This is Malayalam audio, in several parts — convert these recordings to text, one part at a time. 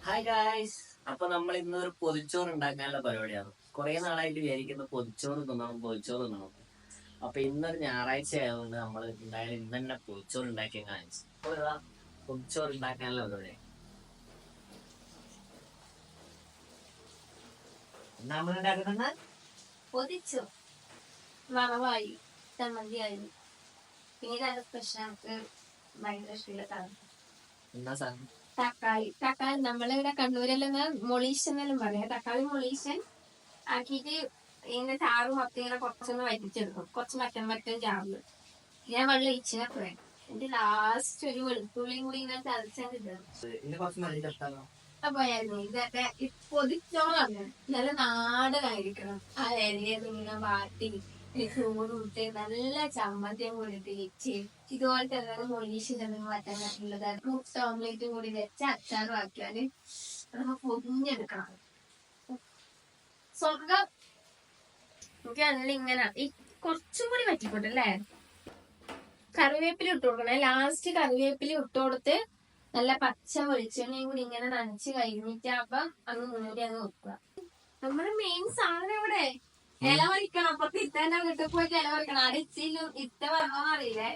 ഹായ് ഗായ്സ്, അപ്പൊ നമ്മൾ ഇന്നൊരു പൊതിച്ചോറ് ഉണ്ടാക്കാനുള്ള പരിപാടിയാണ്. കുറെ നാളായിട്ട് വിചാരിക്കുന്ന പൊതിച്ചോറ് തിന്നണം. അപ്പൊ ഇന്നൊരു ഞായറാഴ്ച ആയതുകൊണ്ട് നമ്മൾ എന്തായാലും ഇന്ന് തന്നെ പൊതിച്ചോറ് ഉണ്ടാക്കി കാണിച്ചു. അപ്പോൾ ഇതാ പൊതിച്ചോറ് ഉണ്ടാക്കാനുള്ള പരിപാടി. എന്താ നമ്മൾ ഉണ്ടാക്കുന്നത്? പൊതിച്ചു വറവായി ചമ്മന്തി ആയി. പിന്നെ സ്പെഷ്യൽ നമുക്ക് ഭയങ്കര ഇഷ്ടമുള്ള സാധനം എന്താ സാധനം? തക്കാളി നമ്മളിവിടെ കണ്ണൂരെല്ലാം മൊളീഷൻ എന്നെല്ലാം പറയാം. തക്കാളി മൊളീഷൻ ആക്കിയിട്ട് ഇങ്ങനെ ചാറും ഒക്കെ ഇങ്ങനെ കുറച്ചൊന്ന് വറ്റിച്ചെടുക്കും. കുറച്ച് മറ്റൻ ചാറില് ഞാൻ വെള്ളം ഒഴിച്ചിനൊക്കെ വേണം. എന്നിട്ട് ലാസ്റ്റ് ഒരു വെളുത്തുള്ളിയും കൂടി ഇങ്ങനെ ചതച്ചിട്ടാണ്. അപ്പോയായിരുന്നു ഇതൊക്കെ പൊതിച്ചോറാണ്. നല്ല നാടനായിരിക്കണം. ആ ഇലയത് ഇങ്ങനെ വാട്ടി ചോറുമിട്ട് നല്ല ചമ്മന്തിയും കൂടിയിട്ട് വെച്ച് ഇതുപോലത്തെ എല്ലാവരും മൊളീഷൻ മാറ്റാൻ പറ്റുള്ളത്. മുട്ട ഓംലേറ്റും കൂടി വെച്ച് അച്ചാറും ആക്കിയാല് നമുക്ക് പൊതിഞ്ഞെടുക്കണം. സ്വർഗം. എനിക്ക് നല്ല ഇങ്ങനെ ഈ കുറച്ചും കൂടി പറ്റിക്കോട്ടെ അല്ലേ. കറിവേപ്പില ഇട്ട് കൊടുക്കണേ. ലാസ്റ്റ് കറിവേപ്പില ഇട്ട് കൊടുത്ത് നല്ല പച്ച വെളിച്ചെണ്ണയും കൂടി ഇങ്ങനെ നനച്ച് കഴിഞ്ഞിട്ട് അപ്പം അങ്ങ് മൂടി അങ്ങ് വെക്കുക. നമ്മുടെ മെയിൻ സാധനം ഇവിടെ ഇല പറിക്കണം. അപ്പൊ ഇത്തന്നെ വീട്ടിൽ പോയിട്ട് ഇല പറിക്കണം. ആടെ ഇത്ത പറഞ്ഞോന്നറിയില്ലേ.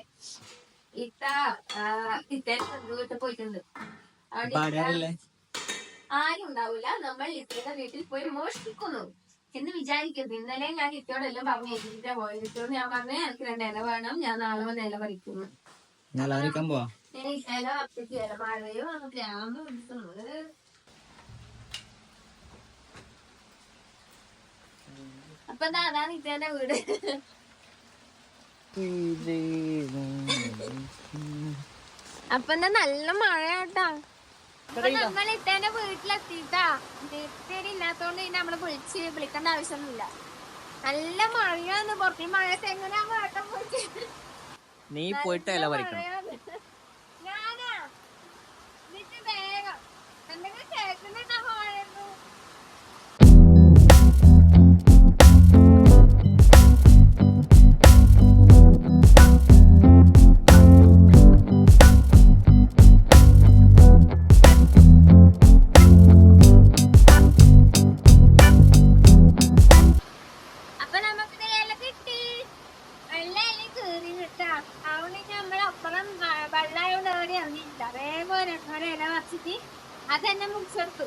ഇത്തേനെ വീട്ടിൽ പോയിട്ടുണ്ട്. അവിടെ ആരും ഉണ്ടാവില്ല. നമ്മൾ ഇത്തയുടെ വീട്ടിൽ പോയി മോഷ്ടിക്കുന്നു എന്ന് വിചാരിക്കരുത്. ഇന്നലെ ഞാൻ ഇത്തോടെല്ലാം പറഞ്ഞു ഏറ്റിട്ടാ പോയത്. ഇത്തോട് ഞാൻ പറഞ്ഞു എനിക്ക് 2 ഇല വേണം, ഞാൻ നാളെ വന്ന് ഇല പറിക്കുന്നു. ഇല പറിച്ചിട്ട് ഇല മഴയോ ഗ്രാമം പിടിക്കുന്നത്. അപ്പൊ അതാണ് ഇത്തേന്റെ വീട്. അപ്പൊ നല്ല മഴയാട്ടാ. അപ്പൊ നമ്മൾ ഇത്തേന്റെ വീട്ടിലെത്തിട്ടാ. നെറ്റ് ഇല്ലാത്തോണ്ട് നമ്മള് വിളിക്കേണ്ട ആവശ്യമൊന്നുമില്ല. നല്ല മഴയാന്ന്. പുറത്ത് മഴയത്ത് എങ്ങനെയാ വേട്ടം പോയിട്ട് നീ പോയിട്ട് ഇല പറിക്കണം. ഞാനാ എന്നിട്ട് വേഗം എന്തെങ്കിലും കേൾക്കുന്നുണ്ടാ മഴയൊന്നും. അതന്നെ മുറിച്ചെടുത്തു.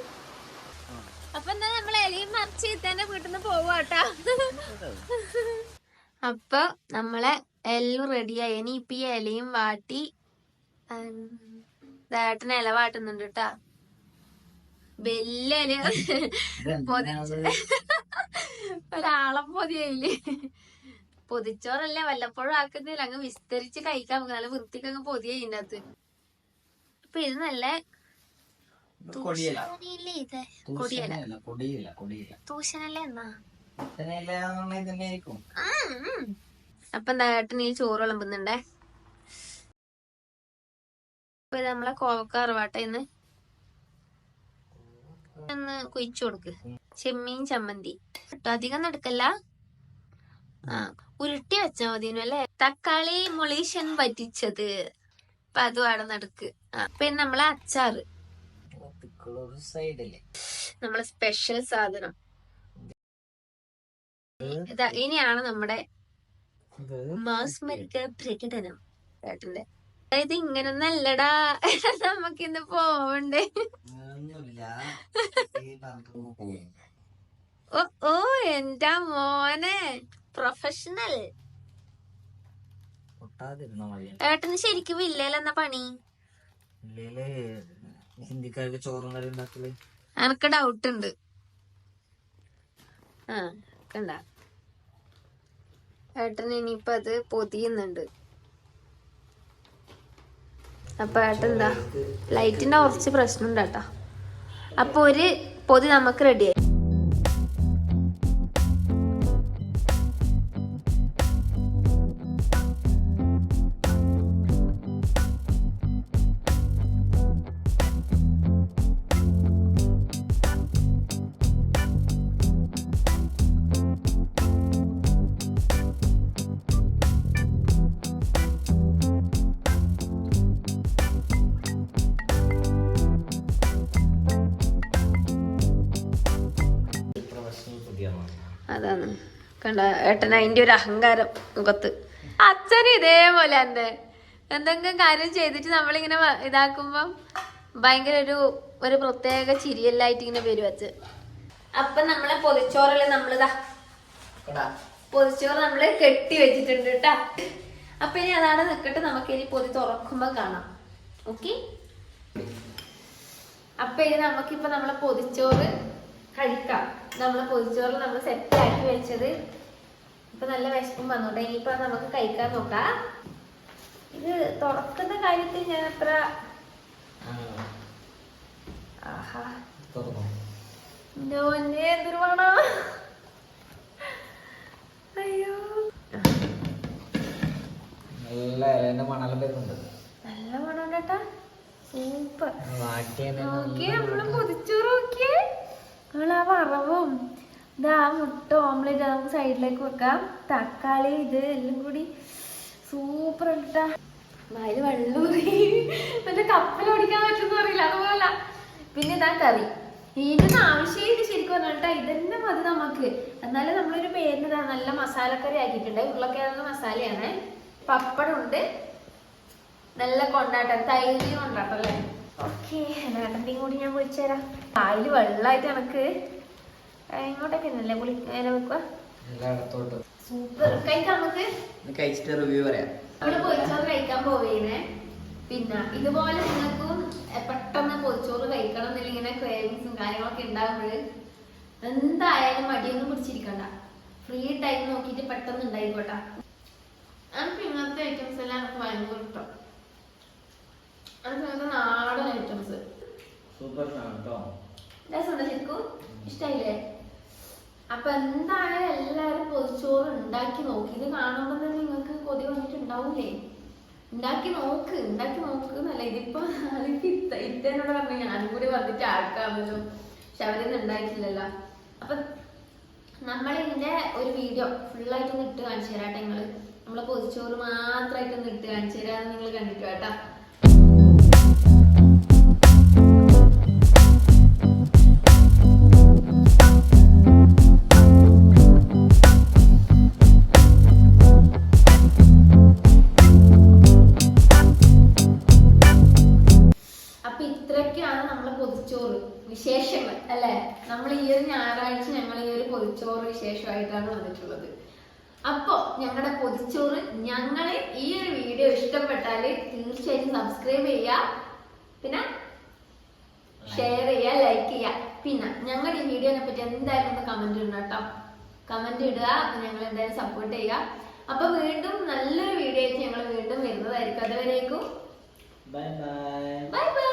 അപ്പൊ എന്താ നമ്മൾ ഇലയും മറിച്ച് ഇത്തന്നെ വീട്ടിൽ നിന്ന് പോവാട്ടാ. അപ്പൊ നമ്മളെ എല്ലാം റെഡിയായി. ഇനി ഇപ്പൊ ഈ ഇലയും വാട്ടി ഏട്ടന് ഇല വാട്ടുന്നുണ്ട് കേട്ടാ. വലിയ ഇല ഒരാളം പൊതിയായില്ലേ. പൊതിച്ചോറല്ലേ വല്ലപ്പോഴും ആക്കുന്നില്ല. അങ്ങ് വിസ്തരിച്ച് കഴിക്കാൻ നമുക്ക് നല്ല വൃത്തിക്ക് അങ്ങ് പൊതിയായി ഇതിനകത്ത്. അപ്പൊ ഇത് നല്ല തൂഷനല്ലേ എന്നാ. അപ്പൊ എന്താ ഏട്ടന് ഈ ചോറ് വിളമ്പുന്നുണ്ടേ. അപ്പൊ ഇത് നമ്മളെ കോവക്കാറുവാട്ട ഇന്ന് കുഴിച്ചു കൊടുക്ക്. ചെമ്മീൻ ചമ്മന്തി കേട്ടോ. അധികം നടക്കല്ല. ഉരുട്ടി വെച്ചാ മതിനു അല്ലേ. തക്കാളി മൊളീഷൻ പറ്റിച്ചത്. അപ്പൊ അതും അവിടെ നടക്ക്. പിന്നെ നമ്മളെ അച്ചാറ് നമ്മളെ സ്പെഷ്യൽ സാധനം. ഇനിയാണ് നമ്മുടെ മാസ്മരിക പ്രകടനം ഏട്ടന്റെ. അതായത് ഇങ്ങനൊന്നല്ലടാ നമുക്കിന്ന് പോവണ്ടേ. ഓ എന്റെ മോനെ പ്രൊഫഷണൽ. ഏട്ടന് ശരിക്കും വില്ലയിലെന്നാ പണി? ഹിന്ദിക്കാർക്ക് ചോറും കറി ഉണ്ടാക്കല്. എനക്ക് ഡൗട്ട് ഉണ്ട്. കണ്ട ഏട്ടൻ ഇനിയിപ്പൊ അത് പൊതിയുന്നുണ്ട്. അപ്പൊ ഏട്ടൻ എന്താ ലൈറ്റിന്റെ കുറച്ച് പ്രശ്നം ഉണ്ട് കേട്ടോ. അപ്പൊ ഒരു പൊതി നമുക്ക് റെഡിയായി. അതാണ് കണ്ട ഏട്ടൻ അതിന്റെ ഒരു അഹങ്കാരം മുഖത്ത്. അച്ഛന് ഇതേപോലെ തന്നെ എന്തെങ്കിലും കാര്യം ചെയ്തിട്ട് നമ്മളിങ്ങനെ ഇതാക്കുമ്പം ഭയങ്കര ഒരു പ്രത്യേക ചിരിയെല്ലായിട്ട് ഇങ്ങനെ വരും അച്ഛൻ. അപ്പൊ നമ്മളെ പൊതിച്ചോറെല്ലാം നമ്മളിതാ പൊതിച്ചോറ് നമ്മള് കെട്ടി വെച്ചിട്ടുണ്ട് കേട്ടാ. അപ്പൊ ഇനി അതാണ് നിക്കട്ടെ, നമുക്ക് ഇനി പൊതി തുറക്കുമ്പോ കാണാം. ഓക്കെ, അപ്പൊ ഇനി നമുക്കിപ്പൊ നമ്മളെ പൊതിച്ചോറ് കഴിക്കാം. നമ്മളെ പൊതിച്ചോറ് നമ്മൾ സെറ്റ് ആക്കി വെച്ചത് ഇപ്പൊ നല്ല വിശപ്പും വന്നോട്ടെ. ഇനിയിപ്പൊ നമുക്ക് കഴിക്കാൻ നോക്കാം. ഇത് തുറക്കുന്ന കാര്യത്തിൽ ഞാൻ അത്ര ആഹാ എന്തൊരു വേണോ. അയ്യോ നല്ല മണലും വരുന്നുണ്ട്. നല്ല മണം കേട്ടാ, സൂപ്പർ. നോക്കിയേ നമ്മള് പൊതിച്ചോറ്, നോക്കിയേ നമ്മൾ ആ വറവും ഇതാ മുട്ട ഓംലെറ്റ് നമുക്ക് സൈഡിലേക്ക് വെക്കാം. തക്കാളി ഇത് എല്ലാം കൂടി സൂപ്പർ ഇട്ടാ. അതില് വെള്ളം മറ്റേ കപ്പൽ ഓടിക്കാൻ പറ്റുമെന്ന് അറിയില്ല അതുപോലെ. പിന്നെ ഇതാ കറി, ഇതിന്റെ ആവശ്യം ശരിക്കും പറഞ്ഞിട്ടാ ഇതന്നെ മതി നമുക്ക്. എന്നാലും നമ്മളൊരു പേരിന് നല്ല മസാലക്കറി ആക്കിയിട്ടുണ്ട്. ഉരുളക്കിഴങ്ങ് മസാലയാണ്, പപ്പടം ഉണ്ട്, നല്ല കൊണ്ടാട്ടം, തൈര് കൊണ്ടാട്ടം അല്ലേ. ഓക്കെ, ഏട്ടൻ്റെയും കൂടി ഞാൻ വിളിച്ചു തരാം. അതില് വെള്ളമായിട്ട് എനക്ക് ഇങ്ങോട്ടൊക്കെ ഇന്നല്ലേ വെക്കുക. സൂപ്പർ. കഴിക്കാം, നമുക്ക് കഴിച്ചിട്ട് റിവ്യൂ പറയാം. നമ്മള് പൊതിച്ചോറ് കഴിക്കാൻ പോവേനെ. പിന്നെ ഇതുപോലെ നിങ്ങൾക്കും പെട്ടെന്ന് പൊതിച്ചോറ് കഴിക്കണം എന്നില്ല, ഇങ്ങനെ ക്രേവിങ്സും കാര്യങ്ങളൊക്കെ ഉണ്ടാകുമ്പോൾ എന്തായാലും മടിയൊന്നും പിടിച്ചിരിക്കണ്ട, ഫ്രീ ടൈം നോക്കിയിട്ട് പെട്ടെന്ന് ഉണ്ടായിക്കോട്ടെ. എനിക്ക് ഇങ്ങനത്തെ ഐറ്റംസ് എല്ലാം എനിക്ക് ഭയങ്കര ഇഷ്ടം. എനിക്ക് നാടൻ ഐറ്റംസ് രസമുണ്ട് ശരിക്കും, ഇഷ്ടായില്ലേ? അപ്പൊ എന്താണ് എല്ലാരും പൊതിച്ചോറ് ഉണ്ടാക്കി നോക്കി. ഇത് കാണുമ്പോൾ തന്നെ നിങ്ങൾക്ക് കൊതി വന്നിട്ടുണ്ടാവൂലേ? ഉണ്ടാക്കി നോക്ക് എന്നല്ല. ഇതിപ്പോ ഇത്തനോട് പറഞ്ഞു ഞാനും കൂടി വന്നിട്ട് ആക്കാമല്ലോ, പക്ഷെ അവരൊന്നും ഉണ്ടാക്കിയില്ലല്ലോ. അപ്പൊ നമ്മളിതിന്റെ ഒരു വീഡിയോ ഫുള്ളായിട്ടൊന്ന് ഇട്ട് കാണിച്ചു തരാട്ടെ. നമ്മളെ പൊതിച്ചോറ് മാത്രമായിട്ടൊന്ന് ഇട്ട് കാണിച്ചു തരാന്ന് നിങ്ങൾ കണ്ടിട്ട് കേട്ടാ. വിശേഷങ്ങൾ അല്ലെ, നമ്മൾ ഈ ഒരു ഞായറാഴ്ച ഞങ്ങൾ ഈ ഒരു പൊതിച്ചോറ് വിശേഷമായിട്ടാണ് വന്നിട്ടുള്ളത്. അപ്പൊ ഞങ്ങളുടെ പൊതിച്ചോറ് ഞങ്ങള് ഈ ഒരു വീഡിയോ ഇഷ്ടപ്പെട്ടാല് തീർച്ചയായിട്ടും സബ്സ്ക്രൈബ് ചെയ്യുക, പിന്നെ ഷെയർ ചെയ്യുക, ലൈക്ക് ചെയ്യുക. പിന്നെ ഞങ്ങളുടെ ഈ വീഡിയോനെ പറ്റി എന്തായാലും ഒന്ന് കമന്റ് ഇടണം കേട്ടോ. കമന്റ് ഇടുക, അപ്പൊ ഞങ്ങൾ എന്തായാലും സപ്പോർട്ട് ചെയ്യുക. അപ്പൊ വീണ്ടും നല്ലൊരു വീഡിയോ ആയിട്ട് ഞങ്ങൾ വീണ്ടും വരുന്നതായിരിക്കും. അതുവരേക്കും ബൈ ബൈ.